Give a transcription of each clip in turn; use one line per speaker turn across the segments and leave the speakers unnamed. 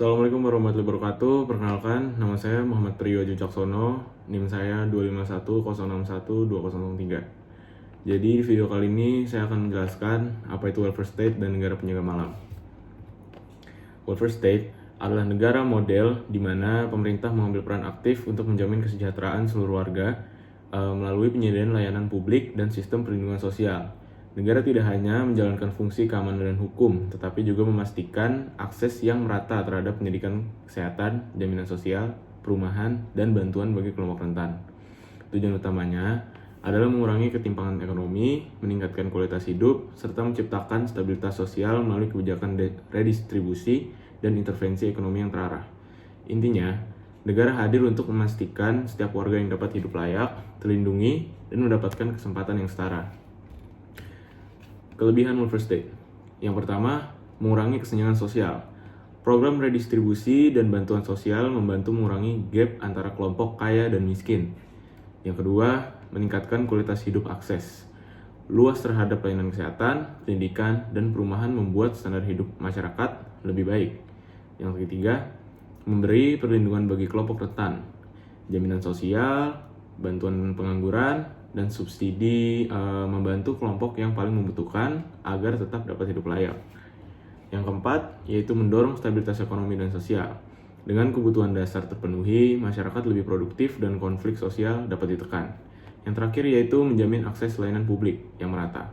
Assalamualaikum warahmatullahi wabarakatuh. Perkenalkan, nama saya Muhammad Priyo Jucaksono, NIM saya 251061203. Jadi di video kali ini saya akan menjelaskan apa itu welfare state dan negara penjaga malam. Welfare state adalah negara model di mana pemerintah mengambil peran aktif untuk menjamin kesejahteraan seluruh warga melalui penyediaan layanan publik dan sistem perlindungan sosial. Negara tidak hanya menjalankan fungsi keamanan dan hukum, tetapi juga memastikan akses yang merata terhadap pendidikan, kesehatan, jaminan sosial, perumahan, dan bantuan bagi kelompok rentan. Tujuan utamanya adalah mengurangi ketimpangan ekonomi, meningkatkan kualitas hidup, serta menciptakan stabilitas sosial melalui kebijakan redistribusi dan intervensi ekonomi yang terarah. Intinya, negara hadir untuk memastikan setiap warga yang dapat hidup layak, terlindungi, dan mendapatkan kesempatan yang setara. Kelebihan welfare state. Yang pertama, mengurangi kesenjangan sosial. Program redistribusi dan bantuan sosial membantu mengurangi gap antara kelompok kaya dan miskin. Yang kedua, meningkatkan kualitas hidup akses. Luas terhadap pelayanan kesehatan, pendidikan, dan perumahan membuat standar hidup masyarakat lebih baik. Yang ketiga, memberi perlindungan bagi kelompok rentan. Jaminan sosial, bantuan pengangguran, dan subsidi membantu kelompok yang paling membutuhkan agar tetap dapat hidup layak. Yang keempat, yaitu mendorong stabilitas ekonomi dan sosial. Dengan kebutuhan dasar terpenuhi, masyarakat lebih produktif dan konflik sosial dapat ditekan. Yang terakhir yaitu menjamin akses layanan publik yang merata.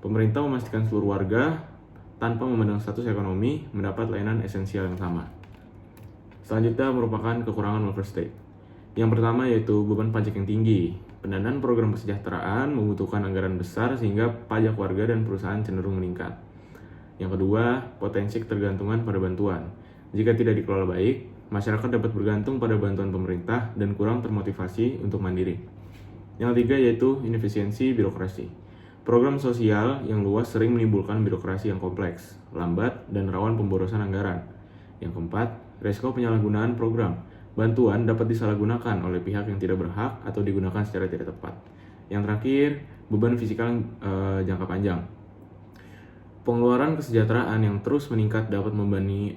Pemerintah memastikan seluruh warga tanpa memandang status ekonomi mendapat layanan esensial yang sama. Selanjutnya merupakan kekurangan welfare state. Yang pertama yaitu beban pajak yang tinggi. Pendanaan program kesejahteraan membutuhkan anggaran besar sehingga pajak warga dan perusahaan cenderung meningkat. Yang kedua, potensi ketergantungan pada bantuan. Jika tidak dikelola baik, masyarakat dapat bergantung pada bantuan pemerintah dan kurang termotivasi untuk mandiri. Yang ketiga yaitu inefisiensi birokrasi. Program sosial yang luas sering menimbulkan birokrasi yang kompleks, lambat, dan rawan pemborosan anggaran. Yang keempat, risiko penyalahgunaan program. Bantuan dapat disalahgunakan oleh pihak yang tidak berhak atau digunakan secara tidak tepat. Yang terakhir, beban fiskal jangka panjang. Pengeluaran kesejahteraan yang terus meningkat dapat membebani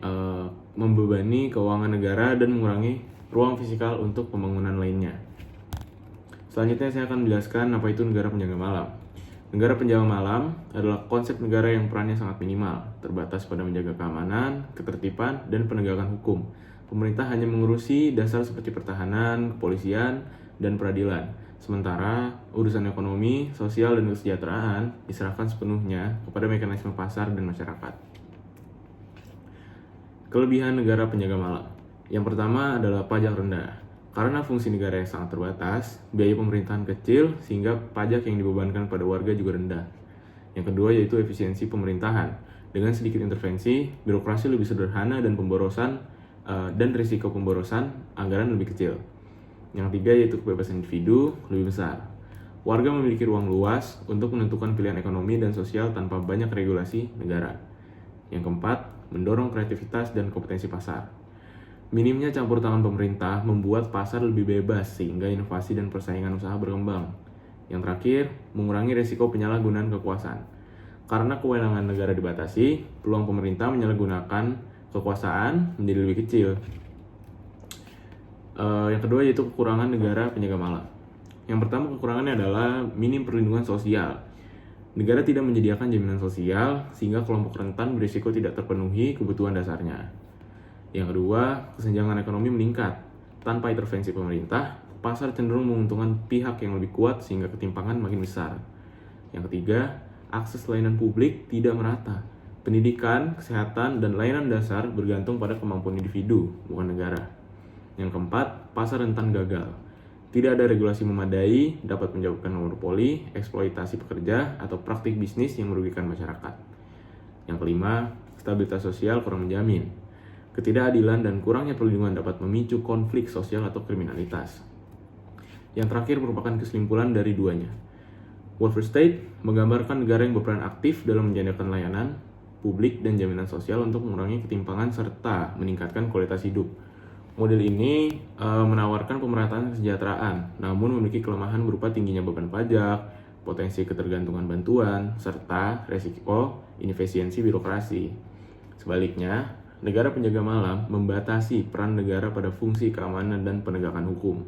keuangan negara dan mengurangi ruang fiskal untuk pembangunan lainnya. Selanjutnya saya akan menjelaskan apa itu negara penjaga malam. Negara penjaga malam adalah konsep negara yang perannya sangat minimal, terbatas pada menjaga keamanan, ketertiban, dan penegakan hukum. Pemerintah hanya mengurusi dasar seperti pertahanan, kepolisian, dan peradilan. Sementara urusan ekonomi, sosial, dan kesejahteraan diserahkan sepenuhnya kepada mekanisme pasar dan masyarakat. Kelebihan negara penjaga malam. Yang pertama adalah pajak rendah. Karena fungsi negara yang sangat terbatas, biaya pemerintahan kecil sehingga pajak yang dibebankan pada warga juga rendah. Yang kedua yaitu efisiensi pemerintahan. Dengan sedikit intervensi, birokrasi lebih sederhana dan risiko pemborosan anggaran lebih kecil. Yang ketiga yaitu kebebasan individu lebih besar. Warga memiliki ruang luas untuk menentukan pilihan ekonomi dan sosial tanpa banyak regulasi negara. Yang keempat, mendorong kreativitas dan kompetensi pasar. Minimnya campur tangan pemerintah membuat pasar lebih bebas sehingga inovasi dan persaingan usaha berkembang. Yang terakhir, mengurangi risiko penyalahgunaan kekuasaan. Karena kewenangan negara dibatasi, peluang pemerintah menyalahgunakan kekuasaan menjadi lebih kecil. Yang kedua yaitu kekurangan negara penjaga malam. Yang pertama kekurangannya adalah minim perlindungan sosial. Negara tidak menyediakan jaminan sosial sehingga kelompok rentan berisiko tidak terpenuhi kebutuhan dasarnya. Yang kedua, kesenjangan ekonomi meningkat. Tanpa intervensi pemerintah, pasar cenderung menguntungkan pihak yang lebih kuat sehingga ketimpangan makin besar. Yang ketiga, akses layanan publik tidak merata. Pendidikan, kesehatan, dan layanan dasar bergantung pada kemampuan individu, bukan negara. Yang keempat, pasar rentan gagal. Tidak ada regulasi memadai dapat menyebabkan monopoli, eksploitasi pekerja, atau praktik bisnis yang merugikan masyarakat. Yang kelima, stabilitas sosial kurang menjamin. Ketidakadilan dan kurangnya perlindungan dapat memicu konflik sosial atau kriminalitas. Yang terakhir merupakan kesimpulan dari duanya. Welfare state menggambarkan negara yang berperan aktif dalam menyediakan layanan publik dan jaminan sosial untuk mengurangi ketimpangan serta meningkatkan kualitas hidup. Model ini menawarkan pemerataan kesejahteraan, namun memiliki kelemahan berupa tingginya beban pajak, potensi ketergantungan bantuan, serta resiko inefisiensi birokrasi. Sebaliknya, negara penjaga malam membatasi peran negara pada fungsi keamanan dan penegakan hukum.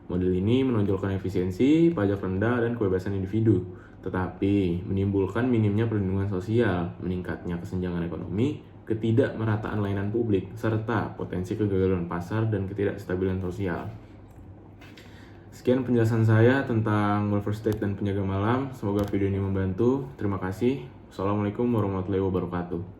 Model ini menonjolkan efisiensi, pajak rendah, dan kebebasan individu, tetapi menimbulkan minimnya perlindungan sosial, meningkatnya kesenjangan ekonomi, ketidakmerataan layanan publik, serta potensi kegagalan pasar dan ketidakstabilan sosial. Sekian penjelasan saya tentang welfare state dan penjaga malam. Semoga video ini membantu. Terima kasih. Assalamualaikum warahmatullahi wabarakatuh.